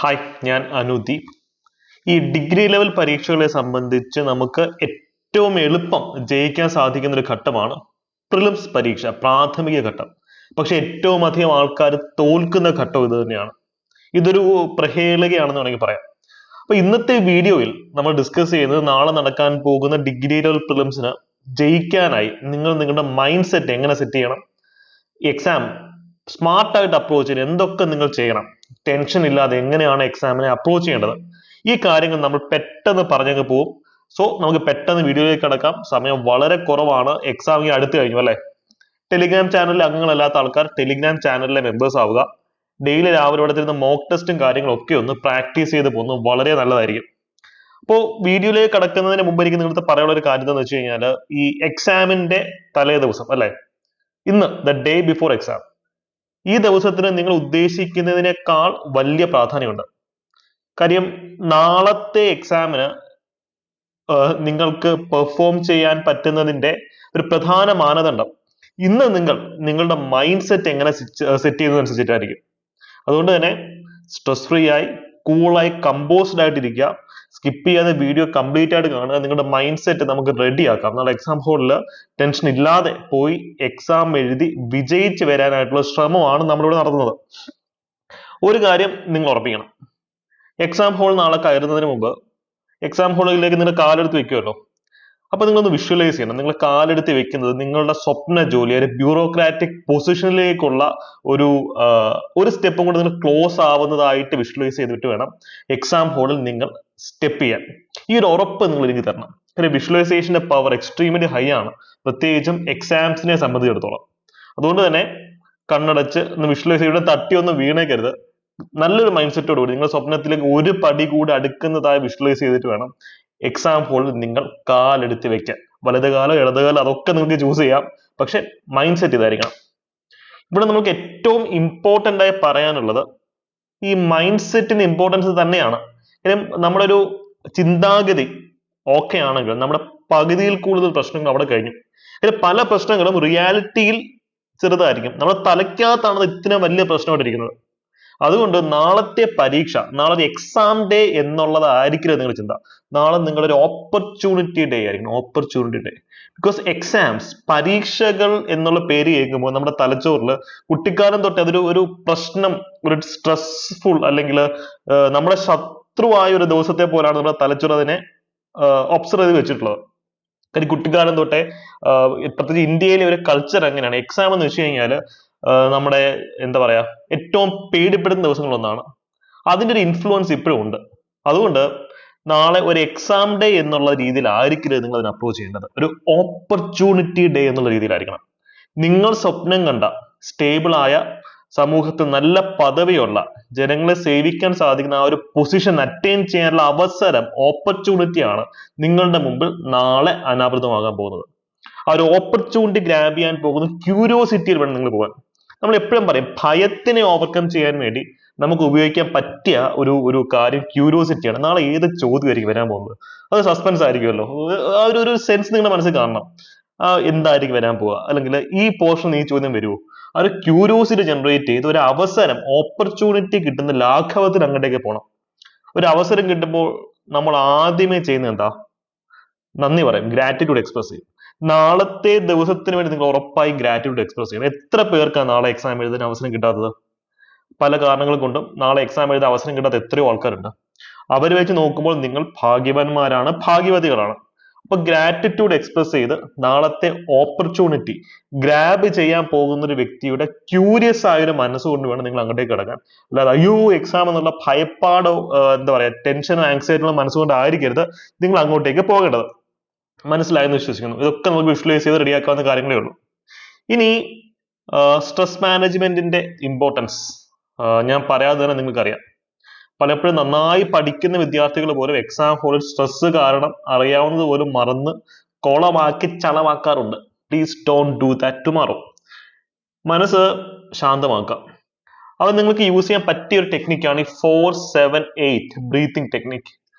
Hi, ഞാൻ അനുദീപ്. ഈ degree level പരീക്ഷകളെ സംബന്ധിച്ച് നമുക്ക് ഏറ്റവും എളുപ്പം ജയിക്കാൻ സാധിക്കുന്ന ഒരു ഘട്ടമാണ് പ്രിലിംസ് പരീക്ഷ, പ്രാഥമിക ഘട്ടം. പക്ഷെ ഏറ്റവും അധികം ആൾക്കാർ തോൽക്കുന്ന ഘട്ടം ഇത് തന്നെയാണ്. ഇതൊരു പ്രഹേളികയാണെന്ന് വേണമെങ്കിൽ പറയാം. അപ്പൊ ഇന്നത്തെ വീഡിയോയിൽ നമ്മൾ ഡിസ്കസ് ചെയ്യുന്നത് നാളെ നടക്കാൻ പോകുന്ന ഡിഗ്രി ലെവൽ പ്രിലിംസിന് ജയിക്കാനായി നിങ്ങൾ നിങ്ങളുടെ മൈൻഡ് സെറ്റ് എങ്ങനെ സെറ്റ് ചെയ്യണം, എക്സാം സ്മാർട്ടായിട്ട് അപ്രോച്ച് ചെയ്യാൻ എന്തൊക്കെ നിങ്ങൾ ചെയ്യണം, ടെൻഷൻ ഇല്ലാതെ എങ്ങനെയാണ് എക്സാമിനെ അപ്രോച്ച് ചെയ്യേണ്ടത്, ഈ കാര്യങ്ങൾ നമ്മൾ പെട്ടെന്ന് പറഞ്ഞങ്ങ് പോവും. സോ നമുക്ക് പെട്ടെന്ന് വീഡിയോയിലേക്ക് കടക്കാം. സമയം വളരെ കുറവാണ്, എക്സാം ഇങ്ങനെ അടുത്ത് കഴിഞ്ഞു അല്ലെ. ടെലിഗ്രാം ചാനലിൽ അംഗങ്ങളല്ലാത്ത ആൾക്കാർ ടെലിഗ്രാം ചാനലിലെ മെമ്പേഴ്സ് ആവുക. ഡെയിലി രാവിലെ ഇവിടെ തരുന്ന മോക്ക് ടെസ്റ്റും കാര്യങ്ങളൊക്കെ ഒന്ന് പ്രാക്ടീസ് ചെയ്ത് പോകുന്നത് വളരെ നല്ലതായിരിക്കും. അപ്പോൾ വീഡിയോയിലേക്ക് കടക്കുന്നതിന് മുമ്പ് എനിക്ക് നിങ്ങളുടെ പറയാനുള്ള ഒരു കാര്യം എന്ന് വെച്ച് കഴിഞ്ഞാൽ, ഈ എക്സാമിന്റെ തലേ ദിവസം അല്ലെ, ഇന്ന് ദ ഡേ ബിഫോർ എക്സാം, ഈ ദിവസത്തിന് നിങ്ങൾ ഉദ്ദേശിക്കുന്നതിനേക്കാൾ വലിയ പ്രാധാന്യമുണ്ട്. കാര്യം നാളത്തെ എക്സാമിന് നിങ്ങൾക്ക് പെർഫോം ചെയ്യാൻ പറ്റുന്നതിന്റെ ഒരു പ്രധാന മാനദണ്ഡം ഇന്ന് നിങ്ങൾ നിങ്ങളുടെ മൈൻഡ് സെറ്റ് എങ്ങനെ സെറ്റ് ചെയ്യുന്നതനുസരിച്ചിട്ടായിരിക്കും. അതുകൊണ്ട് തന്നെ സ്ട്രെസ് ഫ്രീ ആയി, കൂളായി, കമ്പോസ്ഡ് ആയിട്ടിരിക്കുക. സ്കിപ്പ് ചെയ്യാതെ വീഡിയോ കംപ്ലീറ്റ് ആയിട്ട് കാണുക. നിങ്ങളുടെ മൈൻഡ് സെറ്റ് നമുക്ക് റെഡി ആക്കാം. നാളെ എക്സാം ഹോളിൽ ടെൻഷൻ ഇല്ലാതെ പോയി എക്സാം എഴുതി വിജയിച്ച് വരാനായിട്ടുള്ള ശ്രമമാണ് നമ്മളിവിടെ നടത്തുന്നത്. ഒരു കാര്യം നിങ്ങൾ ഉറപ്പിക്കണം, എക്സാം ഹോൾ നാളെ കയറുന്നതിന് മുമ്പ് എക്സാം ഹോളിലേക്ക് നിങ്ങൾ കാലെടുത്ത് വെക്കുമല്ലോ. അപ്പൊ നിങ്ങളൊന്ന് വിഷ്വലൈസ് ചെയ്യണം, നിങ്ങൾ കാലെടുത്ത് വെക്കുന്നത് നിങ്ങളുടെ സ്വപ്ന ജോലി, ഒരു ബ്യൂറോക്രാറ്റിക് പൊസിഷനിലേക്കുള്ള ഒരു സ്റ്റെപ്പും കൂടെ നിങ്ങൾ ക്ലോസ് ആവുന്നതായിട്ട് വിഷ്വലൈസ് ചെയ്തിട്ട് വേണം എക്സാം ഹോളിൽ നിങ്ങൾ സ്റ്റെപ്പ് ചെയ്യാൻ. ഈ ഒരു ഉറപ്പ് നിങ്ങൾ എനിക്ക് തരണം. കാര്യം വിഷ്വലൈസേഷന്റെ പവർ എക്സ്ട്രീംലി ഹൈ ആണ്, പ്രത്യേകിച്ചും എക്സാംസിനെ സംബന്ധിച്ചിടത്തോളം. അതുകൊണ്ട് തന്നെ കണ്ണടച്ച് ഒന്ന് വിഷ്വലൈസ് ചെയ്ത് തട്ടി ഒന്നും വീണേക്കരുത്. നല്ലൊരു മൈൻഡ് സെറ്റോടുകൂടി നിങ്ങൾ സ്വപ്നത്തിലേക്ക് ഒരു പടി കൂടി അടുക്കുന്നതായി വിഷ്വലൈസ് ചെയ്തിട്ട് വേണം എക്സാം ഹോളിൽ നിങ്ങൾ കാലെടുത്ത് വെക്കാൻ. വലതുകാലം ഇടതുകാലം അതൊക്കെ നിങ്ങൾക്ക് ചൂസ് ചെയ്യാം, പക്ഷെ മൈൻഡ് സെറ്റ് ഇതായിരിക്കണം. ഇവിടെ നമുക്ക് ഏറ്റവും ഇമ്പോർട്ടൻ്റ് ആയി പറയാനുള്ളത് ഈ മൈൻഡ് സെറ്റിന്റെ ഇമ്പോർട്ടൻസ് തന്നെയാണ്. കാര്യം നമ്മുടെ ഒരു ചിന്താഗതി ഓക്കെ ആണെങ്കിൽ നമ്മുടെ പകുതിയിൽ കൂടുതൽ പ്രശ്നങ്ങൾ അവിടെ കഴിഞ്ഞു. പല പ്രശ്നങ്ങളും റിയാലിറ്റിയിൽ ചെറുതായിരിക്കും, നമ്മുടെ തലയ്ക്കകത്താണ് ഇത്ര വലിയ പ്രശ്നമായിട്ടിരിക്കുന്നത്. അതുകൊണ്ട് നാളത്തെ പരീക്ഷ, നാളെ എക്സാം ഡേ എന്നുള്ളതായിരിക്കില്ല നിങ്ങളുടെ ചിന്ത. നാളെ നിങ്ങളൊരു ഓപ്പർച്യൂണിറ്റി ഡേ ആയിരിക്കും, ഓപ്പർച്യൂണിറ്റി ഡേ. ബിക്കോസ് എക്സാംസ്, പരീക്ഷകൾ എന്നുള്ള പേര് കേൾക്കുമ്പോൾ നമ്മുടെ തലച്ചോറിൽ കുട്ടിക്കാലം തൊട്ട് അതൊരു പ്രശ്നം, ഒരു സ്ട്രെസ്ഫുൾ അല്ലെങ്കിൽ നമ്മുടെ ശത്രുവായ ഒരു ദിവസത്തെ പോലാണ് നമ്മുടെ തലച്ചോറ് അതിനെ ഒബ്സർവ് ചെയ്ത് വെച്ചിട്ടുള്ളത്. കാര്യം കുട്ടിക്കാലം തൊട്ടേ പ്രത്യേകിച്ച് ഇന്ത്യയിലെ ഒരു കൾച്ചർ എങ്ങനെയാണ്, എക്സാം എന്ന് വെച്ച് കഴിഞ്ഞാൽ നമ്മുടെ എന്താ പറയാ ഏറ്റവും പേടിപ്പെടുന്ന ദിവസങ്ങളൊന്നാണ്. അതിന്റെ ഒരു ഇൻഫ്ലുവൻസ് ഇപ്പോഴും ഉണ്ട്. അതുകൊണ്ട് നാളെ ഒരു എക്സാം ഡേ എന്നുള്ള രീതിയിലായിരിക്കില്ല നിങ്ങൾ അതിനെ അപ്രോച്ച് ചെയ്യേണ്ടത്. ഒരു ഓപ്പർച്യൂണിറ്റി ഡേ എന്നുള്ള രീതിയിലായിരിക്കണം. നിങ്ങൾ സ്വപ്നം കണ്ട സ്റ്റേബിൾ ആയ, സമൂഹത്തിൽ നല്ല പദവിയുള്ള, ജനങ്ങളെ സേവിക്കാൻ സാധിക്കുന്ന ആ ഒരു പൊസിഷൻ അറ്റൈൻ ചെയ്യാനുള്ള അവസരം, ഓപ്പർച്യൂണിറ്റി ആണ് നിങ്ങളുടെ മുമ്പിൽ നാളെ അനാവൃതമാകാൻ പോകുന്നത്. ആ ഒരു ഓപ്പർച്യൂണിറ്റി ഗ്രാബ് ചെയ്യാൻ പോകുന്ന ക്യൂരിയോസിറ്റിയിൽ വേണം നിങ്ങൾ പോകാൻ. നമ്മൾ എപ്പോഴും പറയും, ഭയത്തിനെ ഓവർകം ചെയ്യാൻ വേണ്ടി നമുക്ക് ഉപയോഗിക്കാൻ പറ്റിയ ഒരു കാര്യം ക്യൂരിയോസിറ്റിയാണ്. നാളെ ഏത് ചോദ്യമായിരിക്കും വരാൻ പോകുന്നത്, അത് സസ്പെൻസ് ആയിരിക്കുമല്ലോ. ആ ഒരു സെൻസ് നിങ്ങളുടെ മനസ്സിൽ കാണണം. എന്തായിരിക്കും വരാൻ പോവുക, അല്ലെങ്കിൽ ഈ പോർഷൻ ഈ ചോദ്യം വരുമോ. ആ ഒരു ക്യൂരിയോസിറ്റി ജനറേറ്റ് ചെയ്ത് ഒരു അവസരം, ഓപ്പർച്യൂണിറ്റി കിട്ടുന്ന ലാഘവത്തിന് അങ്ങോട്ടേക്ക് പോകണം. ഒരു അവസരം കിട്ടുമ്പോൾ നമ്മൾ ആദ്യമേ ചെയ്യുന്നത് എന്താ? നന്ദി പറയും, ഗ്രാറ്റിറ്റ്യൂഡ് എക്സ്പ്രസ് ചെയ്യും. നാളത്തെ ദിവസത്തിന് വേണ്ടി നിങ്ങൾ ഉറപ്പായി ഗ്രാറ്റിറ്റ്യൂഡ് എക്സ്പ്രസ് ചെയ്യണം. എത്ര പേർക്കാണ് നാളെ എക്സാം എഴുതാൻ അവസരം കിട്ടാത്തത്? പല കാരണങ്ങൾ കൊണ്ടും നാളെ എക്സാം എഴുതാൻ അവസരം കിട്ടാത്ത എത്രയോ ആൾക്കാരുണ്ട്. അവർ വെച്ച് നോക്കുമ്പോൾ നിങ്ങൾ ഭാഗ്യവാന്മാരാണ്, ഭാഗ്യവതികളാണ്. അപ്പൊ ഗ്രാറ്റിറ്റ്യൂഡ് എക്സ്പ്രസ് ചെയ്ത് നാളത്തെ ഓപ്പർച്യൂണിറ്റി ഗ്രാബ് ചെയ്യാൻ പോകുന്ന ഒരു വ്യക്തിയുടെ ക്യൂരിയസ് ആയ ഒരു മനസ്സുകൊണ്ട് വേണം നിങ്ങൾ അങ്ങോട്ടേക്ക് കിടക്കാൻ. അല്ലാതെ അയ്യോ എക്സാം എന്നുള്ള ഭയപ്പാടോ എന്താ പറയാ ടെൻഷനോ ആങ്സൈറ്റിയോ മനസ്സുകൊണ്ട് ആയിരിക്കരുത് നിങ്ങൾ അങ്ങോട്ടേക്ക് പോകേണ്ടത്. മനസ്സിലായെന്ന് വിശ്വസിക്കുന്നു. ഇതൊക്കെ നമുക്ക് വിഷ്വലൈസ് ചെയ്ത് റെഡിയാക്കാവുന്ന കാര്യങ്ങളേ ഉള്ളൂ. ഇനി സ്ട്രെസ് മാനേജ്മെന്റിന്റെ ഇമ്പോർട്ടൻസ് ഞാൻ പറയാതെ തന്നെ നിങ്ങൾക്കറിയാം. പലപ്പോഴും നന്നായി പഠിക്കുന്ന വിദ്യാർത്ഥികൾ പോലും എക്സാം ഹോളിൽ സ്ട്രെസ് കാരണം അറിയാവുന്നത് പോലും മറന്ന് കോളമാക്കി ചളമാക്കാറുണ്ട്. Please don't do that tomorrow. മനസ്സ് ശാന്തമാക്കുക. അത് നിങ്ങൾക്ക് യൂസ് ചെയ്യാൻ പറ്റിയ ഒരു ടെക്നിക്കാണ് ഈ 4-7-8 ബ്രീത്തിങ് ടെക്നിക്.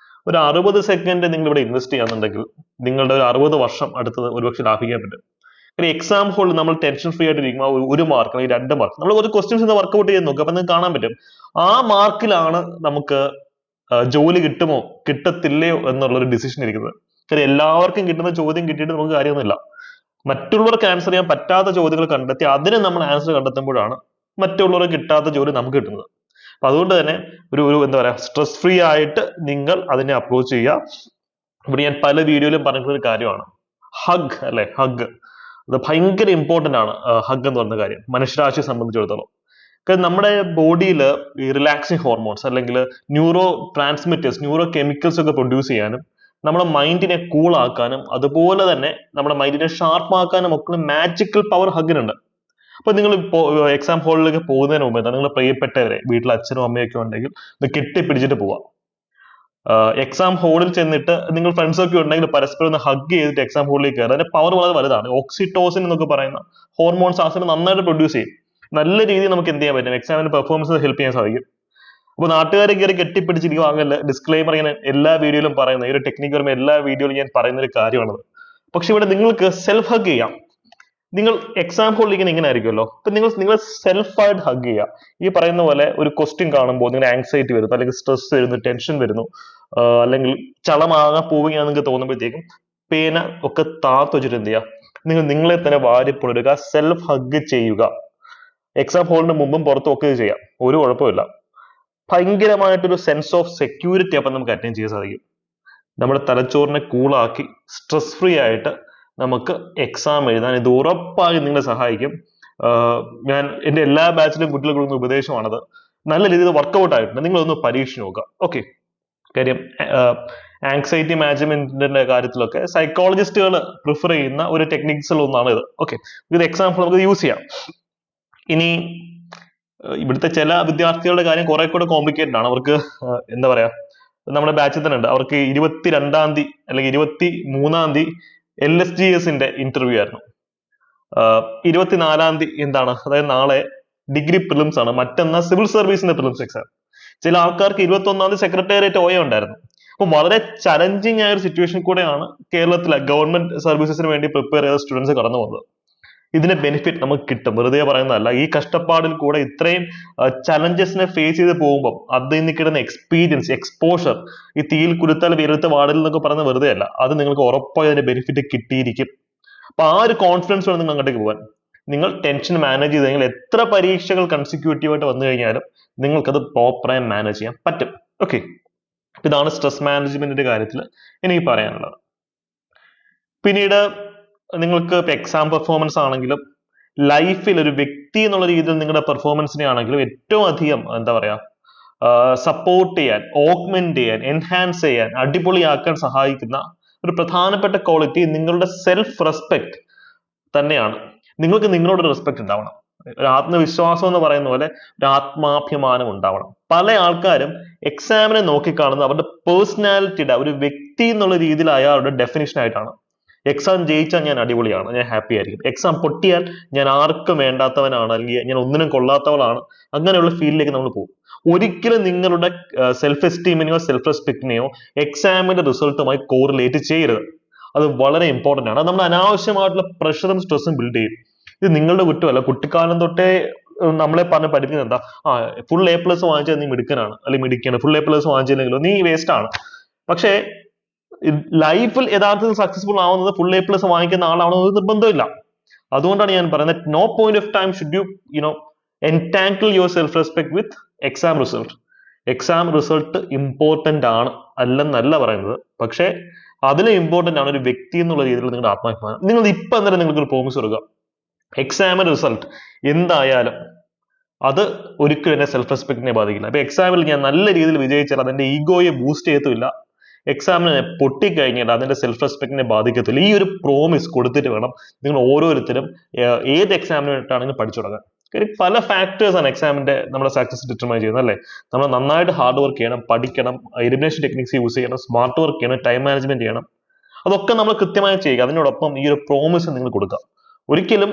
ഒരു 60 സെക്കൻഡ് നിങ്ങൾ ഇവിടെ ഇൻവെസ്റ്റ് ചെയ്യാന്നുണ്ടെങ്കിൽ നിങ്ങളുടെ ഒരു 60 വർഷം അടുത്തത് ഒരുപക്ഷെ ലാഭിക്കാൻ പറ്റും. എക്സാം ഹോളിൽ നമ്മൾ ടെൻഷൻ ഫ്രീ ആയിട്ട് ഇരിക്കുമ്പോൾ ഒരു മാർക്ക് അല്ലെങ്കിൽ 2 മാർക്ക് നമ്മൾ ഒരു ക്വസ്റ്റ്യൻസ് വർക്ക്ഔട്ട് ചെയ്ത് നോക്കുക. അപ്പൊ നിങ്ങൾക്ക് കാണാൻ പറ്റും ആ മാർക്കിലാണ് നമുക്ക് ജോലി കിട്ടുമോ കിട്ടത്തില്ലയോ എന്നുള്ളൊരു ഡിസിഷൻ ഇരിക്കുന്നത്. കാര്യം എല്ലാവർക്കും കിട്ടുന്ന ചോദ്യം കിട്ടിയിട്ട് നമുക്ക് കാര്യമൊന്നുമില്ല. മറ്റുള്ളവർക്ക് ആൻസർ ചെയ്യാൻ പറ്റാത്ത ചോദ്യങ്ങൾ കണ്ടെത്തി അതിന് നമ്മൾ ആൻസർ കണ്ടെത്തുമ്പോഴാണ് മറ്റുള്ളവർക്ക് കിട്ടാത്ത ജോലി നമുക്ക് കിട്ടുന്നത്. അപ്പൊ അതുകൊണ്ട് തന്നെ ഒരു എന്താ പറയാ സ്ട്രെസ് ഫ്രീ ആയിട്ട് നിങ്ങൾ അതിനെ അപ്രോച്ച് ചെയ്യുക. ഇവിടെ ഞാൻ പല വീഡിയോയിലും പറഞ്ഞിട്ടുള്ള ഒരു കാര്യമാണ് ഹഗ് അല്ലെ. ഹഗ് അത് ഭയങ്കര ഇമ്പോർട്ടന്റ് ആണ്. ഹഗ് എന്ന് പറയുന്ന കാര്യം മനുഷ്യരാശിയെ സംബന്ധിച്ചിടത്തോളം. കാരണം നമ്മുടെ ബോഡിയിൽ ഈ റിലാക്സിങ് ഹോർമോൺസ് അല്ലെങ്കിൽ ന്യൂറോ ട്രാൻസ്മിറ്റേഴ്സ് ന്യൂറോ കെമിക്കൽസ് ഒക്കെ പ്രൊഡ്യൂസ് ചെയ്യാനും നമ്മുടെ മൈൻഡിനെ കൂൾ ആക്കാനും അതുപോലെ തന്നെ നമ്മുടെ മൈൻഡിനെ ഷാർപ്പ് ആക്കാനും ഒക്കെ മാജിക്കൽ പവർ ഹഗിനുണ്ട്. അപ്പൊ നിങ്ങൾ എക്സാം ഹോളിലേക്ക് പോകുന്നതിന് മുമ്പ് നിങ്ങളുടെ പ്രിയപ്പെട്ടവരെ വീട്ടിൽ അച്ഛനും അമ്മയൊക്കെ ഉണ്ടെങ്കിൽ ഇത് കെട്ടിപ്പിടിച്ചിട്ട് പോവാം. എക്സാം ഹോളിൽ ചെന്നിട്ട് നിങ്ങൾ ഫ്രണ്ട്സ് ഒക്കെ ഉണ്ടെങ്കിൽ പരസ്പരം ഒന്ന് ഹഗ് ചെയ്തിട്ട് എക്സാം ഹോളിലേക്ക് കയറുക. അതിന്റെ പവർ വളരെ വലുതാണ്. ഓക്സിറ്റോസിൻ എന്നൊക്കെ പറയുന്ന ഹോർമോൺസ് ആ സമയം നന്നായിട്ട് പ്രൊഡ്യൂസ് ചെയ്യും. നല്ല രീതിയിൽ നമുക്ക് എന്ത് ചെയ്യാൻ പറ്റും എക്സാമിന്റെ പെർഫോമൻസ് ഹെൽപ്പ് ചെയ്യാൻ സാധിക്കും. അപ്പൊ നാട്ടുകാരെ കയറി കെട്ടിപ്പിടിച്ചിരിക്കും അങ്ങനെ ഡിസ്ക്ലെയിമർ ഇങ്ങനെ എല്ലാ വീഡിയോയിലും പറയുന്നത് ഈ ഒരു ടെക്നിക്ക് വരുമ്പോൾ എല്ലാ വീഡിയോയിലും ഞാൻ പറയുന്ന ഒരു കാര്യമാണത്. പക്ഷെ ഇവിടെ നിങ്ങൾക്ക് സെൽഫ് ഹഗ് ചെയ്യാം. നിങ്ങൾ എക്സാം ഹോളിൽ ഇങ്ങനെ ആയിരിക്കുമല്ലോ. അപ്പൊ നിങ്ങൾ സെൽഫായിട്ട് ഹഗ് ചെയ്യുക. ഈ പറയുന്ന പോലെ ഒരു ക്വസ്റ്റ്യൻ കാണുമ്പോൾ നിങ്ങൾ ആങ്സൈറ്റി വരുന്നു അല്ലെങ്കിൽ സ്ട്രെസ് വരുന്നു ടെൻഷൻ വരുന്നു അല്ലെങ്കിൽ ചളമാകാൻ പോവുകയാണെന്ന് നിങ്ങൾക്ക് തോന്നുമ്പോഴത്തേക്കും പേന ഒക്കെ താത്ത് വെച്ചിട്ട് എന്ത് ചെയ്യുക നിങ്ങളെ തന്നെ വാരിപ്പൊടുക സെൽഫ് ഹഗ് ചെയ്യുക. എക്സാം ഹോളിന് മുമ്പും പുറത്തും ഒക്കെ ഇത് ചെയ്യാം. ഒരു കുഴപ്പമില്ല. ഭയങ്കരമായിട്ടൊരു സെൻസ് ഓഫ് സെക്യൂരിറ്റി അപ്പം നമുക്ക് അറ്റൈൻ ചെയ്യാൻ സാധിക്കും. നമ്മുടെ തലച്ചോറിനെ കൂളാക്കി സ്ട്രെസ് ഫ്രീ ആയിട്ട് നമുക്ക് എക്സാം എഴുതാൻ ഇത് ഉറപ്പായി നിങ്ങളെ സഹായിക്കും. ഞാൻ എൻ്റെ എല്ലാ ബാച്ചിലും കുട്ടികൾക്ക് കൊടുക്കുന്ന ഉപദേശമാണത്. നല്ല രീതിയിൽ വർക്കൗട്ട് ആയിട്ടുണ്ട്. നിങ്ങളൊന്ന് പരീക്ഷിച്ച് നോക്കുക. ഓക്കെ. കാര്യം ആങ്സൈറ്റി മാനേജ്മെന്റിന്റെ കാര്യത്തിലൊക്കെ സൈക്കോളജിസ്റ്റുകൾ പ്രിഫർ ചെയ്യുന്ന ഒരു ടെക്നിക്സിൽ ഒന്നാണ് ഇത്. ഓക്കെ. ഇത് എക്സാമ്പിൾ നമുക്ക് യൂസ് ചെയ്യാം. ഇനി ഇവിടുത്തെ ചില വിദ്യാർത്ഥികളുടെ കാര്യം കുറെ കൂടെ കോംപ്ലിക്കേറ്റഡ് ആണ്. അവർക്ക് എന്താ പറയാ നമ്മുടെ ബാച്ചിൽ തന്നെ ഉണ്ട്. അവർക്ക് 22-ാം തീയതി അല്ലെങ്കിൽ 23-ാം തീയതി LSGSന്റെ ഇന്റർവ്യൂ ആയിരുന്നു. 24-ാം തീയതി എന്താണ് അതായത് നാളെ ഡിഗ്രി പ്രിലിംസ് ആണ്. മറ്റന്നാ സിവിൽ സർവീസിന്റെ പ്രിലിംസ് എക്സാം. ചില ആൾക്കാർക്ക് 21-ാം തീയതി സെക്രട്ടേറിയറ്റ് OA ഉണ്ടായിരുന്നു. അപ്പൊ വളരെ ചലഞ്ചിങ് ആയ ഒരു സിറ്റുവേഷൻ കൂടെയാണ് കേരളത്തിലെ ഗവൺമെന്റ് സർവീസസിന് വേണ്ടി പ്രിപ്പയർ ചെയ്ത സ്റ്റുഡൻസ് കടന്നു പോകുന്നത്. ഇതിന്റെ ബെനിഫിറ്റ് നമുക്ക് കിട്ടും. വെറുതെ പറയുന്നതല്ല. ഈ കഷ്ടപ്പാടിൽ കൂടെ ഇത്രയും ചലഞ്ചസിനെ ഫേസ് ചെയ്ത് പോകുമ്പോൾ അതിൽ നിന്ന് കിട്ടുന്ന എക്സ്പീരിയൻസ് എക്സ്പോഷർ ഈ തീയിൽ കുരുത്താൽ വിരലത്തെ വാടൽ എന്നൊക്കെ പറയുന്നത് വെറുതെ അല്ല. അത് നിങ്ങൾക്ക് ഉറപ്പായി അതിന്റെ ബെനിഫിറ്റ് കിട്ടിയിരിക്കും. അപ്പൊ ആ ഒരു കോൺഫിഡൻസ് വേണം നിങ്ങൾ അങ്ങോട്ടേക്ക് പോകാൻ. നിങ്ങൾ ടെൻഷൻ മാനേജ് ചെയ്ത് കഴിഞ്ഞാൽ എത്ര പരീക്ഷകൾ കൺസിക്യൂട്ടീവ് ആയിട്ട് വന്നു കഴിഞ്ഞാലും നിങ്ങൾക്കത് പ്രോപ്പറായി മാനേജ് ചെയ്യാൻ പറ്റും. ഓക്കെ. ഇതാണ് സ്ട്രെസ് മാനേജ്മെന്റിന്റെ കാര്യത്തിൽ എനിക്ക് പറയാനുള്ളത്. പിന്നീട് നിങ്ങൾക്ക് ഇപ്പൊ എക്സാം പെർഫോമൻസ് ആണെങ്കിലും ലൈഫിൽ ഒരു വ്യക്തി എന്നുള്ള രീതിയിൽ നിങ്ങളുടെ പെർഫോമൻസിനെ ആണെങ്കിലും ഏറ്റവും അധികം എന്താ പറയാ സപ്പോർട്ട് ചെയ്യാൻ ഓഗ്മെന്റ് ചെയ്യാൻ എൻഹാൻസ് ചെയ്യാൻ അടിപൊളിയാക്കാൻ സഹായിക്കുന്ന ഒരു പ്രധാനപ്പെട്ട ക്വാളിറ്റി നിങ്ങളുടെ സെൽഫ് റെസ്പെക്ട് തന്നെയാണ്. നിങ്ങൾക്ക് നിങ്ങളോട് റെസ്പെക്ട് ഉണ്ടാവണം. ഒരു ആത്മവിശ്വാസം എന്ന് പറയുന്ന പോലെ ഒരു ആത്മാഭിമാനം ഉണ്ടാവണം. പല ആൾക്കാരും എക്സാമിനെ നോക്കിക്കാണുന്നത് അവരുടെ പേഴ്സണാലിറ്റിയുടെ ഒരു വ്യക്തി എന്നുള്ള രീതിയിൽ അയാളുടെ ഡെഫിനിഷൻ ആയിട്ടാണ്. എക്സാം ജയിച്ചാൽ ഞാൻ അടിപൊളിയാണ്, ഞാൻ ഹാപ്പി ആയിരിക്കും. എക്സാം പൊട്ടിയാൽ ഞാൻ ആർക്കും വേണ്ടാത്തവനാണ് അല്ലെങ്കിൽ ഞാൻ ഒന്നിനും കൊള്ളാത്തവളാണ്, അങ്ങനെയുള്ള ഫീലിലേക്ക് നമ്മൾ പോകും. ഒരിക്കലും നിങ്ങളുടെ സെൽഫ് എസ്റ്റീമിനെയോ സെൽഫ് റെസ്പെക്ടിനെയോ എക്സാമിന്റെ റിസൾട്ടുമായി കോറിലേറ്റ് ചെയ്യരുത്. അത് വളരെ ഇമ്പോർട്ടന്റ് ആണ്. അത് നമ്മൾ അനാവശ്യമായിട്ടുള്ള പ്രഷറും സ്ട്രെസ്സും ബിൽഡ് ചെയ്യും. ഇത് നിങ്ങളുടെ കുറ്റമല്ല. കുട്ടിക്കാലം തൊട്ടേ നമ്മളെ പഠിപ്പിക്കുന്നത് എന്താ ഫുൾ A+ വാങ്ങിച്ചാൽ നീ മിടുക്കനാണ് അല്ലെങ്കിൽ മിടുക്കാണ്, ഫുൾ A+ വാങ്ങിച്ചില്ലെങ്കിലോ നീ വേസ്റ്റ് ആണ്. പക്ഷേ ലൈഫിൽ യഥാർത്ഥത്തിൽ സക്സസ്ഫുൾ ആവുന്നത് ഫുൾ A+ വാങ്ങിക്കുന്ന ആളാണെന്ന് നിർബന്ധമില്ല. അതുകൊണ്ടാണ് ഞാൻ പറയുന്നത് no point of time should you entangle your self respect with exam result. Exam result important ആണ് അല്ലെന്നല്ല പറയുന്നത്. പക്ഷേ അതിലെ ഇമ്പോർട്ടന്റ് ആണ് ഒരു വ്യക്തി എന്നുള്ള രീതിയിൽ നിങ്ങളുടെ ആത്മാഭിമാനം. നിങ്ങൾ ഇപ്പൊ അന്നേരം നിങ്ങൾക്ക് ഒരു പ്രോമിസ് കൊടുക്കുക, എക്സാമിന്റെ റിസൾട്ട് എന്തായാലും അത് ഒരിക്കലും എന്റെ സെൽഫ് റെസ്പെക്ടിനെ ബാധിക്കില്ല. അപ്പൊ എക്സാമിൽ ഞാൻ നല്ല രീതിയിൽ വിജയിച്ചാൽ അതെന്റെ ഈഗോയെ ബൂസ്റ്റ് ചെയ്യത്തില്ല. എക്സാമിനെ പൊട്ടിക്കഴിഞ്ഞാൽ അതിന്റെ സെൽഫ് റെസ്പെക്ടിനെ ബാധിക്കത്തില്ല. ഈ ഒരു പ്രോമിസ് കൊടുത്തിട്ട് വേണം നിങ്ങൾ ഓരോരുത്തരും ഏത് എക്സാമിനായിട്ടാണെങ്കിലും പഠിച്ചു തുടങ്ങാൻ. കാര്യം പല ഫാക്ടേഴ്സ് ആണ് എക്സാമിന്റെ നമ്മുടെ സക്സസ് ഡിറ്റർമൈൻ ചെയ്യുന്നത് അല്ലേ. നമ്മൾ നന്നായിട്ട് ഹാർഡ് വർക്ക് ചെയ്യണം, പഠിക്കണം, എലിമിനേഷൻ ടെക്നിക്സ് യൂസ് ചെയ്യണം, സ്മാർട്ട് വർക്ക് ചെയ്യണം, ടൈം മാനേജ്മെന്റ് ചെയ്യണം. അതൊക്കെ നമ്മൾ കൃത്യമായി ചെയ്യുക. അതിനോടൊപ്പം ഈ ഒരു പ്രോമിസ് നിങ്ങൾ കൊടുക്കുക. ഒരിക്കലും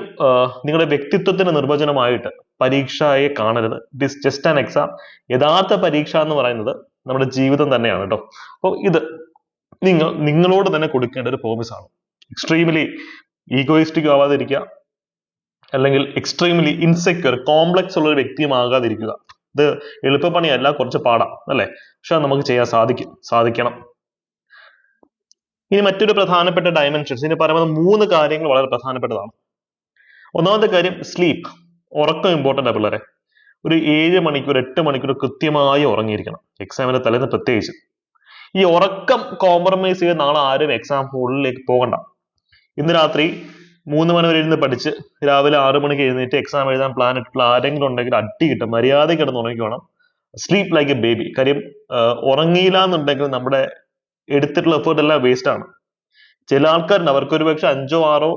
നിങ്ങളുടെ വ്യക്തിത്വത്തിന്റെ നിർവചനമായിട്ട് പരീക്ഷയെ കാണരുത്. It is just an exam. യഥാർത്ഥ പരീക്ഷ എന്ന് പറയുന്നത് നമ്മുടെ ജീവിതം തന്നെയാണ് കേട്ടോ. അപ്പോൾ ഇത് നിങ്ങളോട് തന്നെ കൊടുക്കേണ്ട ഒരു പ്രോമിസ് ആണ്. എക്സ്ട്രീംലി ഈഗോയിസ്റ്റിക് ആവാതിരിക്കുക, അല്ലെങ്കിൽ എക്സ്ട്രീംലി ഇൻസെക്യൂർ കോംപ്ലക്സ് ഉള്ള ഒരു വ്യക്തിയുമാകാതിരിക്കുക. ഇത് എളുപ്പപ്പണിയല്ല, കുറച്ച് പാടാം അല്ലെ, പക്ഷെ അത് നമുക്ക് ചെയ്യാൻ സാധിക്കണം. ഇനി മറ്റൊരു പ്രധാനപ്പെട്ട ഡയമെൻഷൻസ്, ഇനി പറയുന്നത് 3 കാര്യങ്ങൾ വളരെ പ്രധാനപ്പെട്ടതാണ്. ഒന്നാമത്തെ കാര്യം സ്ലീപ്പ്, ഉറക്കം ഇമ്പോർട്ടൻ്റ് ആ പിള്ളേരെ. ഒരു 7 മണിക്കൂർ 8 മണിക്കൂർ കൃത്യമായി ഉറങ്ങിയിരിക്കണം, എക്സാമിന്റെ തലേന്ന് പ്രത്യേകിച്ച്. ഈ ഉറക്കം കോംപ്രമൈസ് ചെയ്ത് നാളെ ആരും എക്സാം ഹോളിലേക്ക് പോകണ്ട. ഇന്ന് രാത്രി 3 മണി വരെ ഇരുന്ന് പഠിച്ച് രാവിലെ 6 മണിക്ക് എഴുന്നേറ്റ് എക്സാം എഴുതാൻ പ്ലാൻ ഇട്ടിട്ടുള്ള ആരെങ്കിലും ഉണ്ടെങ്കിൽ അടി കിട്ടും, മര്യാദ കിടന്ന് ഉറങ്ങി വേണം. Sleep like A baby. കാര്യം ഉറങ്ങിയില്ല എന്നുണ്ടെങ്കിൽ നമ്മുടെ എടുത്തിട്ടുള്ള എഫേർട്ട് എല്ലാം വേസ്റ്റ് ആണ്. ചില ആൾക്കാരുണ്ട്, അവർക്ക് ഒരു പക്ഷെ 5 6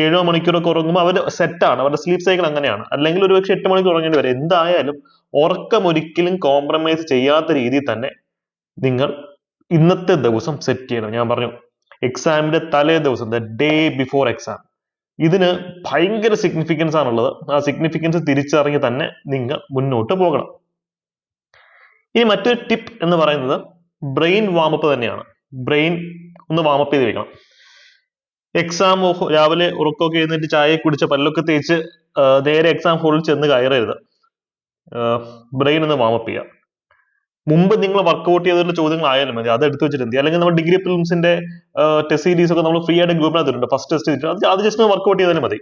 7 മണിക്കൂറൊക്കെ ഉറങ്ങുമ്പോൾ അവർ സെറ്റാണ്, അവരുടെ സ്ലീപ്പ് സൈക്കിൾ അങ്ങനെയാണ്. അല്ലെങ്കിൽ ഒരു പക്ഷെ 8 മണിക്കൂർ ഉറങ്ങേണ്ടി വരും. എന്തായാലും ഉറക്കം ഒരിക്കലും കോംപ്രമൈസ് ചെയ്യാത്ത രീതിയിൽ തന്നെ നിങ്ങൾ ഇന്നത്തെ ദിവസം സെറ്റ് ചെയ്യണം. ഞാൻ പറഞ്ഞു, എക്സാമിന്റെ തലേ ദിവസം, ദ ഡേ ബിഫോർ എക്സാം, ഇതിന് ഭയങ്കര സിഗ്നിഫിക്കൻസ് ആണുള്ളത്. ആ സിഗ്നിഫിക്കൻസ് തിരിച്ചറിഞ്ഞ് തന്നെ നിങ്ങൾ മുന്നോട്ട് പോകണം. ഇനി മറ്റൊരു ടിപ്പ് എന്ന് പറയുന്നത് ബ്രെയിൻ വാമപ്പ് തന്നെയാണ്. ബ്രെയിൻ ഒന്ന് വാമപ്പ് ചെയ്ത് വെക്കണം. എക്സാം രാവിലെ ഉറക്കമൊക്കെ എഴുന്നേറ്റ് ചായ കുടിച്ച പല്ലൊക്കെ തേച്ച് നേരെ എക്സാം ഹോളിൽ ചെന്ന് കയറരുത്. ബ്രെയിൻ ഒന്ന് വാമപ്പ് ചെയ്യുക. മുമ്പ് നിങ്ങൾ വർക്ക്ഔട്ട് ചെയ്തിട്ടുള്ള ചോദ്യങ്ങൾ ആയാലും മതി, അത് എടുത്ത് വെച്ചിട്ട് എന്ത്, അല്ലെങ്കിൽ നമ്മൾ ഡിഗ്രി പ്രിലിംസിന്റെ ടെസ്റ്റ് സീരീസ് ഒക്കെ നമ്മൾ ഫ്രീ ആയിട്ട് ഗ്രൂപ്പിനകത്തിട്ടുണ്ട്. ഫസ്റ്റ് ടെസ്റ്റ് അത് ജസ്റ്റ് വർക്ക്ഔട്ട് ചെയ്താലും മതി.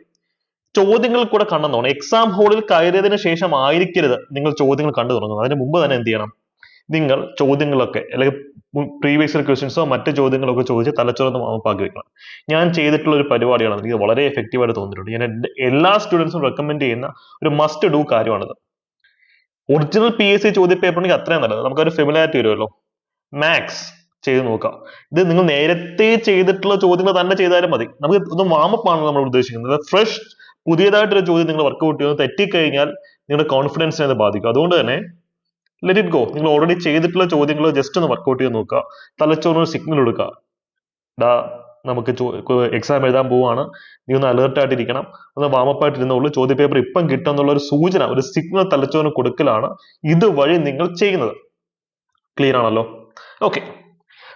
ചോദ്യങ്ങൾ കൂടെ കണ്ടെന്നോണം. എക്സാം ഹോളിൽ കയറിയതിനു ശേഷം ആയിരിക്കരുത് നിങ്ങൾ ചോദ്യങ്ങൾ കണ്ടു തുടങ്ങുന്നത്. അതിന് മുമ്പ് തന്നെ എന്ത് ചെയ്യണം, നിങ്ങൾ ചോദ്യങ്ങളൊക്കെ അല്ലെങ്കിൽ പ്രീവിയസ് ഇയർ ക്വസ്റ്റ്യൻസോ മറ്റു ചോദ്യങ്ങളൊക്കെ ചോദിച്ച് തലച്ചോറൊന്ന് വാമപ്പാക്കി വെക്കണം. ഞാൻ ചെയ്തിട്ടുള്ള ഒരു പരിപാടിയാണ്, എനിക്ക് വളരെ എഫക്റ്റീവായിട്ട് തോന്നിയിട്ടുണ്ട്. ഞാൻ എല്ലാ സ്റ്റുഡൻസും റെക്കമെൻഡ് ചെയ്യുന്ന ഒരു മസ്റ്റ് ഡു കാര്യമാണിത്. ഒറിജിനൽ PSC ചോദ്യ പേപ്പറിനെങ്കിൽ അത്രയും നല്ലത്, നമുക്കൊരു ഫെമിലാരിറ്റി വരുമല്ലോ. മാത്സ് ചെയ്ത് നോക്കാം. ഇത് നിങ്ങൾ നേരത്തെ ചെയ്തിട്ടുള്ള ചോദ്യങ്ങൾ തന്നെ ചെയ്താലും മതി. നമുക്ക് ഒന്ന് വാമപ്പ് ആണ് നമ്മൾ ഉദ്ദേശിക്കുന്നത്. ഫ്രഷ് പുതിയതായിട്ടൊരു ചോദ്യം നിങ്ങൾ വർക്ക്ഔട്ട് ചെയ്യുന്നത് തെറ്റിക്കഴിഞ്ഞാൽ നിങ്ങളുടെ കോൺഫിഡൻസിനെ അത് ബാധിക്കും. അതുകൊണ്ട് തന്നെ ലെറ്റ് ഇറ്റ് ഗോ. നിങ്ങൾ ഓൾറെഡി ചെയ്തിട്ടുള്ള ചോദ്യങ്ങൾ ജസ്റ്റ് ഒന്ന് വർക്ക്ഔട്ട് ചെയ്ത് നോക്കുക. തലച്ചോറിന് സിഗ്നൽ കൊടുക്കുക, ഡാ നമുക്ക് എക്സാം എഴുതാൻ പോവാണ്, നീ ഒന്ന് അലേർട്ട് ആയിട്ടിരിക്കണം, ഒന്ന് വാമപ്പ് ആയിട്ടിരുന്നുള്ളൂ, ചോദ്യ പേപ്പർ ഇപ്പം കിട്ടും എന്നുള്ള ഒരു സൂചന, ഒരു സിഗ്നൽ തലച്ചോറിന് കൊടുക്കലാണ് ഇതുവഴി നിങ്ങൾ ചെയ്യുന്നത്. ക്ലിയർ ആണല്ലോ? ഓക്കെ,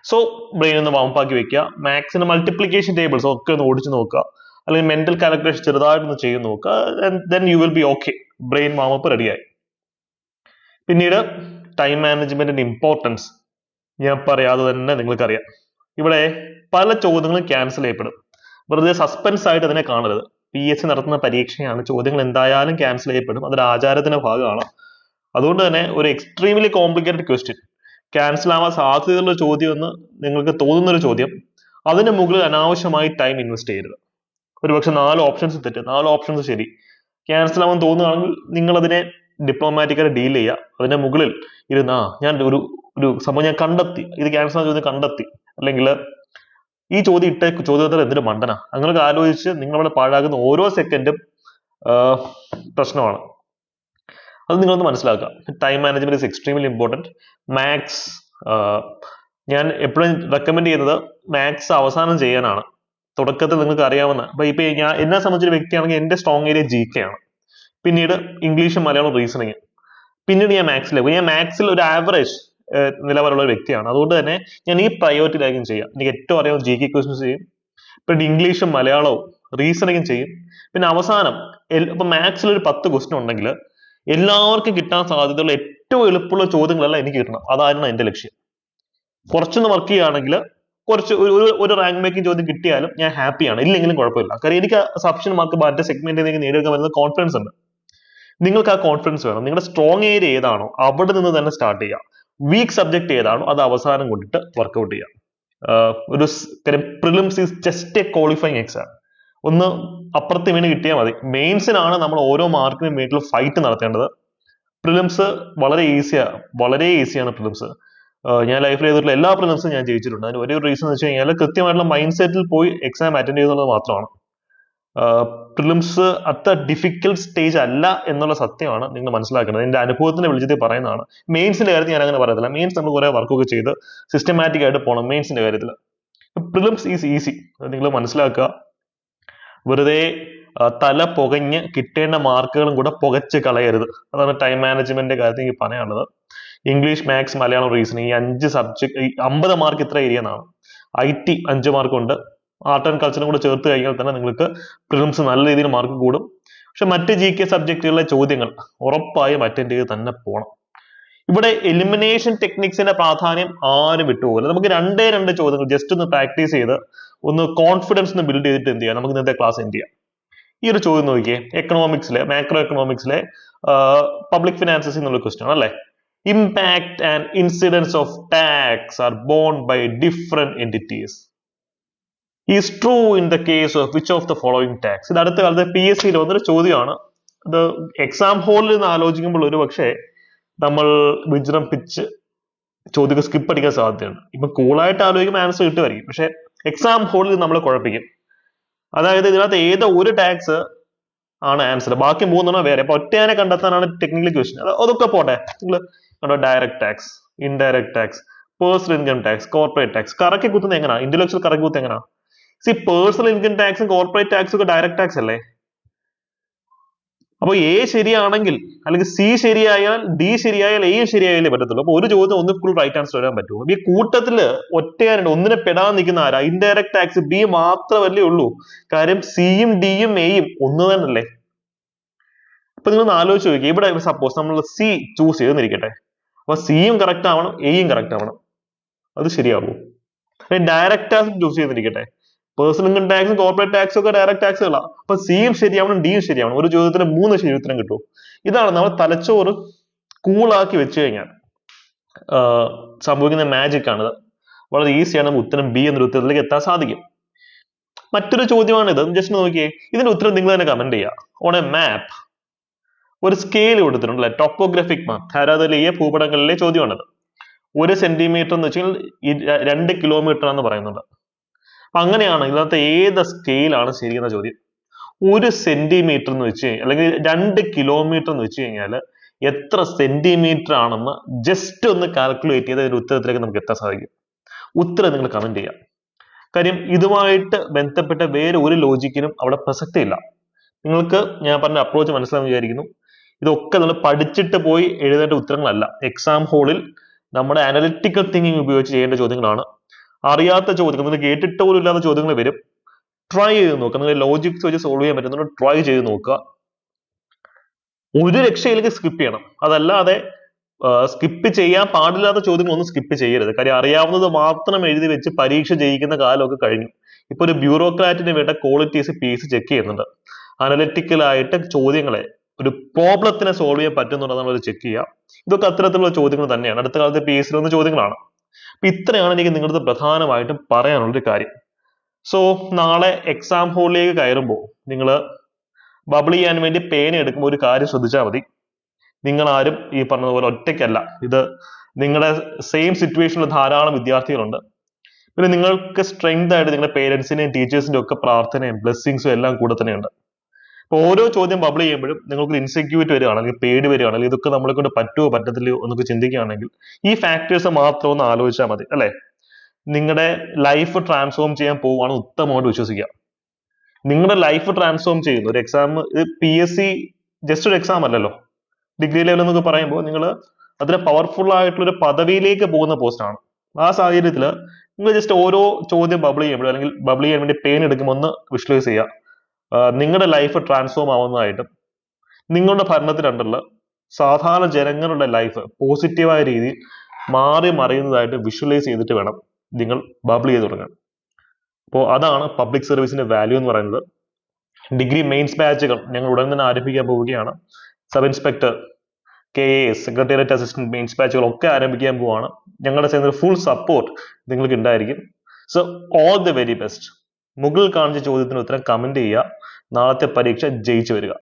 സോ ബ്രെയിൻ ഒന്ന് വാമപ്പാക്കി വെക്കുക. മാത്സിന് മൾട്ടിപ്ലിക്കേഷൻ ടേബിൾസ് ഒക്കെ ഒന്ന് ഓടിച്ചു നോക്കുക, അല്ലെങ്കിൽ മെന്റൽ കാൽക്കുലേഷൻ ചെറുതായിട്ടൊന്ന് ചെയ്ത് നോക്കുക. Then you will be okay. Brain warm up റെഡിയായി. പിന്നീട് ടൈം മാനേജ്മെന്റിന്റെ ഇമ്പോർട്ടൻസ് ഞാൻ പറയാതെ തന്നെ നിങ്ങൾക്കറിയാം. ഇവിടെ പല ചോദ്യങ്ങളും ക്യാൻസൽ ചെയ്യപ്പെടും. വെറുതെ സസ്പെൻസ് ആയിട്ട് അതിനെ കാണരുത്. PSC നടത്തുന്ന പരീക്ഷയാണ്, ചോദ്യങ്ങൾ എന്തായാലും ക്യാൻസൽ ചെയ്യപ്പെടും, അതൊരു ആചാരത്തിന്റെ ഭാഗമാണ്. അതുകൊണ്ട് തന്നെ ഒരു എക്സ്ട്രീംലി കോംപ്ലിക്കേറ്റഡ് ക്വസ്റ്റ്യൻ, ക്യാൻസൽ ആവാൻ സാധ്യതയുള്ള ചോദ്യം എന്ന് നിങ്ങൾക്ക് തോന്നുന്ന ഒരു ചോദ്യം, അതിന് മുകളിൽ അനാവശ്യമായി ടൈം ഇൻവെസ്റ്റ് ചെയ്യരുത്. ഒരുപക്ഷെ 4 ഓപ്ഷൻസ് തെറ്റ്, 4 ഓപ്ഷൻസ് ശരി, ക്യാൻസൽ ആവാൻ തോന്നുകയാണെങ്കിൽ നിങ്ങൾ അതിനെ ഡിപ്ലോമാറ്റിക്കായി ഡീൽ ചെയ്യുക. അതിന്റെ മുകളിൽ ഇരുന്ന് ഞാൻ ഒരു സംഭവം ഞാൻ കണ്ടെത്തി, ഇത് ക്യാൻസൽ ആവാൻ ചോദ്യം കണ്ടെത്തി, അല്ലെങ്കിൽ ഈ ചോദ്യം ഇട്ട ചോദ്യത്തിൽ എന്തൊരു മണ്ടന, അങ്ങനെയൊക്കെ ആലോചിച്ച് നിങ്ങളവിടെ പാഴാകുന്ന ഓരോ സെക്കൻഡും പ്രശ്നമാണ്. അത് നിങ്ങളൊന്ന് മനസ്സിലാക്കുക. Time management is extremely important. Maths ഞാൻ എപ്പോഴും റെക്കമെൻഡ് ചെയ്യുന്നത് മാത്സ് അവസാനം ചെയ്യാനാണ്. തുടക്കത്തിൽ നിങ്ങൾക്ക് അറിയാവുന്ന, ഇപ്പൊ ഞാൻ എന്നെ സംബന്ധിച്ചൊരു വ്യക്തിയാണെങ്കിൽ എന്റെ സ്ട്രോങ് ഏരിയ GK ആണ്, പിന്നീട് ഇംഗ്ലീഷും മലയാളം റീസണിങ്, പിന്നീട് ഞാൻ മാത്സിലേക്ക്. ഞാൻ മാത്സിൽ ഒരു ആവറേജ് നിലവാരമുള്ള ഒരു വ്യക്തിയാണ്. അതുകൊണ്ട് തന്നെ ഞാൻ ഈ പ്രയോറിറ്റിയിലായിരിക്കും ചെയ്യാം. എനിക്ക് ഏറ്റവും അറിയാവുന്ന GK ക്വസ്റ്റ്യൻസ് ചെയ്യും, പിന്നെ ഇംഗ്ലീഷും മലയാളവും റീസണിങ്ങും ചെയ്യും. പിന്നെ അവസാനം ഇപ്പൊ മാത്സിൽ ഒരു 10 ക്വസ്റ്റ്യൻ ഉണ്ടെങ്കിൽ എല്ലാവർക്കും കിട്ടാൻ സാധ്യതയുള്ള ഏറ്റവും എളുപ്പമുള്ള ചോദ്യങ്ങളെല്ലാം എനിക്ക് കിട്ടണം. അതായിരുന്നു എന്റെ ലക്ഷ്യം. കുറച്ചൊന്ന് വർക്ക് ചെയ്യുകയാണെങ്കിൽ കുറച്ച് ഒരു റാങ്ക് മേക്കിംഗ് ചോദ്യം കിട്ടിയാലും ഞാൻ ഹാപ്പിയാണ്, ഇല്ലെങ്കിലും കുഴപ്പമില്ല. കാര്യം എനിക്ക് സഫിഷ്യന്റ് മാർക്ക് മറ്റേ സെഗ്മെന്റിൽ നിന്ന് നേടിയെടുക്കാൻ വരുന്ന കോൺഫിഡൻസ് ഉണ്ട്. നിങ്ങൾക്ക് ആ കോൺഫിഡൻസ് വേണം. നിങ്ങളുടെ സ്ട്രോങ് ഏരിയ ഏതാണോ അവിടെ നിന്ന് തന്നെ സ്റ്റാർട്ട് ചെയ്യുക. വീക്ക് സബ്ജക്ട് ഏതാണോ അത് അവസാനം കൊണ്ടിട്ട് വർക്ക്ഔട്ട് ചെയ്യാം. ഒരു കാര്യം, prelims is just A qualifying exam. ഒന്ന് അപ്പുറത്ത് വീണ് കിട്ടിയാൽ മതി. മെയിൻസിനാണ് നമ്മൾ ഓരോ മാർക്കിനും വേണ്ടിയുള്ള ഫൈറ്റ് നടത്തേണ്ടത്. പ്രിലിംസ് വളരെ ഈസിയാണ് പ്രിലിംസ്. ഞാൻ ലൈഫിൽ ചെയ്തിട്ടുള്ള എല്ലാ പ്രിലിംസും ഞാൻ ജയിച്ചിട്ടുണ്ട്. അതിന് ഒരേ ഒരു റീസൺ എന്ന് വെച്ച് കഴിഞ്ഞാൽ കൃത്യമായിട്ടുള്ള മൈൻഡ് സെറ്റിൽ പോയി എക്സാം അറ്റൻഡ് ചെയ്യുന്നത് മാത്രമാണ്. പ്രിലിംസ് അത്ര ഡിഫിക്കൽട്ട് സ്റ്റേജ് അല്ല എന്നുള്ള സത്യമാണ് നിങ്ങൾ മനസ്സിലാക്കുന്നത്. എന്റെ അനുഭവത്തിന്റെ വെളിച്ചത്തിൽ പറയുന്നതാണ്. മെയിൻസിന്റെ കാര്യത്തിൽ ഞാൻ അങ്ങനെ പറയത്തില്ല. മെയിൻസ് നമ്മൾ കുറെ വർക്കൊക്കെ ചെയ്ത് സിസ്റ്റമാറ്റിക് ആയിട്ട് പോകണം. മെയിൻസിന്റെ കാര്യത്തിൽ പ്രിലിംസ് ഈസ് ഈസി, നിങ്ങൾ മനസ്സിലാക്കുക. വെറുതെ തല പുകഞ്ഞ് കിട്ടേണ്ട മാർക്കുകളും കൂടെ പുകച്ച് കളയരുത്. അതാണ് ടൈം മാനേജ്മെന്റിന്റെ കാര്യത്തിൽ എനിക്ക് പറയാനുള്ളത്. ഇംഗ്ലീഷ്, മാത്സ്, മലയാളം, റീസണിങ്, ഈ 5 സബ്ജക്ട് 50 മാർക്ക് ഇത്ര ഏരിയ എന്നാണ്. IT 5 മാർക്കുണ്ട്, ആർട്ട് ആൻഡ് കൾച്ചറും കൂടെ ചേർത്ത് കഴിഞ്ഞാൽ തന്നെ നിങ്ങൾക്ക് പ്രിലിംസ് നല്ല രീതിയിൽ മാർക്ക് കൂടും. പക്ഷെ മറ്റ് GK സബ്ജക്റ്റുകളിലെ ചോദ്യങ്ങൾ ഉറപ്പായും അറ്റൻഡ് ചെയ്ത് തന്നെ പോകണം. ഇവിടെ എലിമിനേഷൻ ടെക്നിക്സിന്റെ പ്രാധാന്യം ആരും വിട്ടുപോകില്ല. നമുക്ക് രണ്ട് ചോദ്യങ്ങൾ ജസ്റ്റ് ഒന്ന് പ്രാക്ടീസ് ചെയ്ത് ഒന്ന് കോൺഫിഡൻസ് ഒന്ന് ബിൽഡ് ചെയ്തിട്ട് എന്ത് ചെയ്യാം, നമുക്ക് ഇന്നത്തെ ക്ലാസ് എൻഡ് ചെയ്യാം. ഈ ഒരു ചോദ്യം നോക്കിയേ, എക്കണോമിക്സിലെ മാക്രോ എക്കണോമിക്സിലെ പബ്ലിക് ഫിനാൻസസ് എന്നുള്ള ക്വസ്റ്റ്യൻ അല്ലേ. Impact and incidence of tax are borne by different entities is true in the case of which of the following tax. ഇത് അടുത്ത കാലത്ത് PSC വന്നൊരു ചോദ്യമാണ്. ഇത് എക്സാം ഹോളിൽ നിന്ന് ആലോചിക്കുമ്പോൾ ഒരു പക്ഷേ നമ്മൾ വിജൃംഭിച്ച് ചോദ്യം സ്കിപ്പ് അടിക്കാൻ സാധ്യതയുണ്ട്. ഇപ്പൊ കൂളായിട്ട് ആലോചിക്കുമ്പോൾ ആൻസർ കിട്ടുമായിരിക്കും, പക്ഷെ എക്സാം ഹോളിൽ നമ്മൾ കുഴപ്പിക്കും. അതായത് ഇതിനകത്ത് ഏതോ ഒരു ടാക്സ് ആണ് ആൻസർ, ബാക്കി മൂന്നെണ്ണം വേറെ. അപ്പൊ ഒറ്റയാനെ കണ്ടെത്താനാണ് ടെക്നിക്കൽ ക്വസ്റ്റ്യൻ. അതൊക്കെ പോട്ടെ, നിങ്ങൾ കണ്ടോ, direct tax, indirect tax, personal income tax, corporate tax. കറക്കി കുത്തുന്നത് എങ്ങനെയാ, ഇന്റലക്ച്വൽ കറക്കി കുത്തുന്നത് എങ്ങനെയാ? പേഴ്സണൽ ഇൻകം ടാക്സും കോർപ്പറേറ്റ് ടാക്സും ഒക്കെ ഡയറക്ട് ടാക്സ് അല്ലേ. അപ്പൊ A ശരിയാണെങ്കിൽ അല്ലെങ്കിൽ C ശരിയായാൽ D ശരിയായാൽ A ശരിയായാലേ പറ്റത്തുള്ളൂ. അപ്പൊ ഒരു ചോദ്യം ഒന്ന് ഫുൾ റൈറ്റ് ആൻസർ വരാൻ പറ്റുമോ? ഈ കൂട്ടത്തില് ഒറ്റയാരുണ്ട്, ഒന്നിനെ പെടാൻ നിൽക്കുന്ന ആരാ? ഇൻഡയറക്ട് ടാക്സ് B മാത്രമല്ലേ ഉള്ളൂ. കാര്യം Cയും Dയും Aയും ഒന്ന് തന്നെയല്ലേ. അപ്പൊ നിങ്ങൾ ആലോചിച്ച് നോക്കി, ഇവിടെ സപ്പോസ് നമ്മൾ C ചൂസ് ചെയ്തെന്നിരിക്കട്ടെ, അപ്പൊ Cയും കറക്റ്റ് ആവണം, Aയും കറക്റ്റ് ആവണം. അത് ശരിയാവൂ? ഡയറക്ട് ടാക്സ് ചൂസ് ചെയ്തിരിക്കട്ടെ, പേഴ്സണൽ ഇൻകം ടാക്സും കോർപ്പറേറ്റ് ടാക്സും ഒക്കെ ഡയറക്ട് ടാക്സുകളാണ്. അപ്പൊ Cയും ശരിയാവണം, Dയും ശരിയാവണം. ഒരു ചോദ്യത്തിന് 3 ശരി ഉത്തരം കിട്ടും. ഇതാണ് നമ്മൾ തലച്ചോറ് കൂളാക്കി വെച്ച് കഴിഞ്ഞാൽ സംഭവിക്കുന്ന മാജിക് ആണിത്. വളരെ ഈസിയാണ് ഉത്തരം B എന്നൊരു ഉത്തരത്തിലേക്ക് എത്താൻ സാധിക്കും. മറ്റൊരു ചോദ്യമാണിത്, ജസ്റ്റ് നോക്കിയേ. ഇതിന്റെ ഉത്തരം നിങ്ങൾ തന്നെ കമന്റ് ചെയ്യുക. ഓൺ എ മാപ്പ് ഒരു സ്കെയിൽ കൊടുത്തിട്ടുണ്ട് അല്ലെ, ടോപ്പോഗ്രാഫിക് മാപ്പ്, ധാരാതലീയ ഭൂപടങ്ങളിലെ ചോദ്യമാണിത്. 1 സെന്റിമീറ്റർ എന്ന് വെച്ചാൽ 2 കിലോമീറ്റർ എന്ന് പറയുന്നുണ്ട്. അപ്പൊ അങ്ങനെയാണ് ഇതിനകത്ത് ഏത് സ്കെയിലാണ് ശരിയെന്ന ചോദ്യം. 1 സെന്റിമീറ്റർ എന്ന് വെച്ച് കഴിഞ്ഞാൽ അല്ലെങ്കിൽ 2 കിലോമീറ്റർ എന്ന് വെച്ച് കഴിഞ്ഞാൽ എത്ര സെന്റിമീറ്റർ ആണെന്ന് ജസ്റ്റ് ഒന്ന് കാൽക്കുലേറ്റ് ചെയ്ത് അതിന്റെ ഉത്തരത്തിലേക്ക് നമുക്ക് എത്താൻ സാധിക്കും. ഉത്തരം നിങ്ങൾ കമന്റ് ചെയ്യാം. കാര്യം ഇതുമായിട്ട് ബന്ധപ്പെട്ട വേറെ ഒരു ലോജിക്കിനും അവിടെ പ്രസക്തിയില്ല. നിങ്ങൾക്ക് ഞാൻ പറഞ്ഞ അപ്രോച്ച് മനസ്സിലാണെന്ന് വിചാരിക്കുന്നു. ഇതൊക്കെ നമ്മൾ പഠിച്ചിട്ട് പോയി എഴുതേണ്ട ഉത്തരങ്ങളല്ല. എക്സാം ഹോളിൽ നമ്മുടെ അനലിറ്റിക്കൽ തിങ്കിങ് ഉപയോഗിച്ച് ചെയ്യേണ്ട ചോദ്യങ്ങളാണ്. അറിയാത്ത ചോദ്യങ്ങൾ, നിങ്ങൾ കേട്ടിട്ട് പോലും ഇല്ലാത്ത ചോദ്യങ്ങൾ വരും. ട്രൈ ചെയ്ത് നോക്കുക. നിങ്ങൾ ലോജിക്സ് വെച്ച് സോൾവ് ചെയ്യാൻ പറ്റുന്നുണ്ട്, ട്രൈ ചെയ്ത് നോക്കുക. ഒരു രക്ഷയിലേക്ക് സ്കിപ്പ് ചെയ്യണം. അതല്ലാതെ സ്കിപ്പ് ചെയ്യാൻ പാടില്ലാത്ത ചോദ്യങ്ങളൊന്നും സ്കിപ്പ് ചെയ്യരുത്. കാര്യം അറിയാവുന്നത് മാത്രം എഴുതി വെച്ച് പരീക്ഷ ജയിക്കുന്ന കാലമൊക്കെ കഴിഞ്ഞു. ഇപ്പൊ ഒരു ബ്യൂറോക്രാറ്റിന് വേണ്ട ക്വാളിറ്റീസ് PSC ചെക്ക് ചെയ്യുന്നുണ്ട്. അനലിറ്റിക്കലായിട്ട് ചോദ്യങ്ങളെ, ഒരു പ്രോബ്ലത്തിനെ സോൾവ് ചെയ്യാൻ പറ്റുന്നുണ്ടോ നമ്മൾ ചെക്ക് ചെയ്യുക. ഇതൊക്കെ അത്തരത്തിലുള്ള ചോദ്യങ്ങൾ തന്നെയാണ്. അടുത്ത കാലത്ത് PSC വന്ന ചോദ്യങ്ങളാണ്. അപ്പൊ ഇത്രയാണ് എനിക്ക് നിങ്ങളുടെ പ്രധാനമായിട്ടും പറയാനുള്ളൊരു കാര്യം. സോ നാളെ എക്സാം ഹോളിലേക്ക് കയറുമ്പോൾ നിങ്ങൾ ബബിൾ ചെയ്യാൻ വേണ്ടി പേന എടുക്കുമ്പോൾ ഒരു കാര്യം ശ്രദ്ധിച്ചാൽ മതി. നിങ്ങൾ ആരും ഈ പറഞ്ഞതുപോലെ ഒറ്റയ്ക്കല്ല. ഇത് നിങ്ങളുടെ സെയിം സിറ്റുവേഷനിൽ ധാരാളം വിദ്യാർത്ഥികളുണ്ട്. പിന്നെ നിങ്ങൾക്ക് സ്ട്രെങ്ത് ആയിട്ട് നിങ്ങളുടെ പേരൻസിന്റെയും ടീച്ചേഴ്സിന്റെയും ഒക്കെ പ്രാർത്ഥനയും ബ്ലെസ്സിങ്സും എല്ലാം കൂടെ തന്നെയുണ്ട്. അപ്പൊ ഓരോ ചോദ്യം ബബിൾ ചെയ്യുമ്പോഴും നിങ്ങൾക്ക് ഇൻസെക്യൂരിറ്റി വരികയാണെങ്കിൽ, പേടി വരികയാണെങ്കിൽ, ഇതൊക്കെ നമ്മളെ കൊണ്ട് പറ്റുമോ പറ്റത്തില്ലയോ എന്നൊക്കെ ചിന്തിക്കുകയാണെങ്കിൽ ഈ ഫാക്ടേഴ്സ് മാത്രം ഒന്ന് ആലോചിച്ചാൽ മതി അല്ലെ. നിങ്ങളുടെ ലൈഫ് ട്രാൻസ്ഫോം ചെയ്യാൻ പോവുകയാണ് ഉത്തമമായിട്ട് വിശ്വസിക്കുക. നിങ്ങളുടെ ലൈഫ് ട്രാൻസ്ഫോം ചെയ്യുന്നു ഒരു എക്സാം. ഇത് PSC ജസ്റ്റ് ഒരു എക്സാം അല്ലല്ലോ. ഡിഗ്രി ലെവൽ എന്നൊക്കെ പറയുമ്പോൾ നിങ്ങൾ അതിന് പവർഫുൾ ആയിട്ടുള്ള ഒരു പദവിയിലേക്ക് പോകുന്ന പോസ്റ്റാണ്. ആ സാഹചര്യത്തിൽ നിങ്ങൾ ജസ്റ്റ് ഓരോ ചോദ്യം ബബിൾ ചെയ്യുമ്പോഴും അല്ലെങ്കിൽ ബബിൾ ചെയ്യാൻ വേണ്ടി പെയിൻ എടുക്കുമ്പോൾ ഒന്ന് വിഷ്വലൈസ് ചെയ്യുക. നിങ്ങളുടെ ലൈഫ് ട്രാൻസ്ഫോം ആവുന്നതായിട്ടും നിങ്ങളുടെ ഭരണത്തിലുണ്ടല്ല സാധാരണ ജനങ്ങളുടെ ലൈഫ് പോസിറ്റീവായ രീതിയിൽ മാറി മറിയുന്നതായിട്ട് വിഷ്വലൈസ് ചെയ്തിട്ട് വേണം നിങ്ങൾ ബബിൾ ചെയ്ത് തുടങ്ങാൻ. അപ്പോൾ അതാണ് പബ്ലിക് സർവീസിന്റെ വാല്യൂ എന്ന് പറയുന്നത്. ഡിഗ്രി മെയിൻസ് ബാച്ചുകൾ ഞങ്ങൾ ഉടൻ തന്നെ ആരംഭിക്കാൻ പോവുകയാണ്. Sub inspector, KAS, secretariat assistant mains ബാച്ചുകൾ ഒക്കെ ആരംഭിക്കാൻ പോവുകയാണ്. ഞങ്ങളുടെ ചെയ്യുന്ന ഫുൾ സപ്പോർട്ട് നിങ്ങൾക്ക് ഉണ്ടായിരിക്കും. So all the very best. മുകളിൽ കാണിച്ച ചോദ്യത്തിന് ഉത്തരം കമന്റ് ചെയ്യുക. നാളത്തെ പരീക്ഷ ജയിച്ചു വരിക.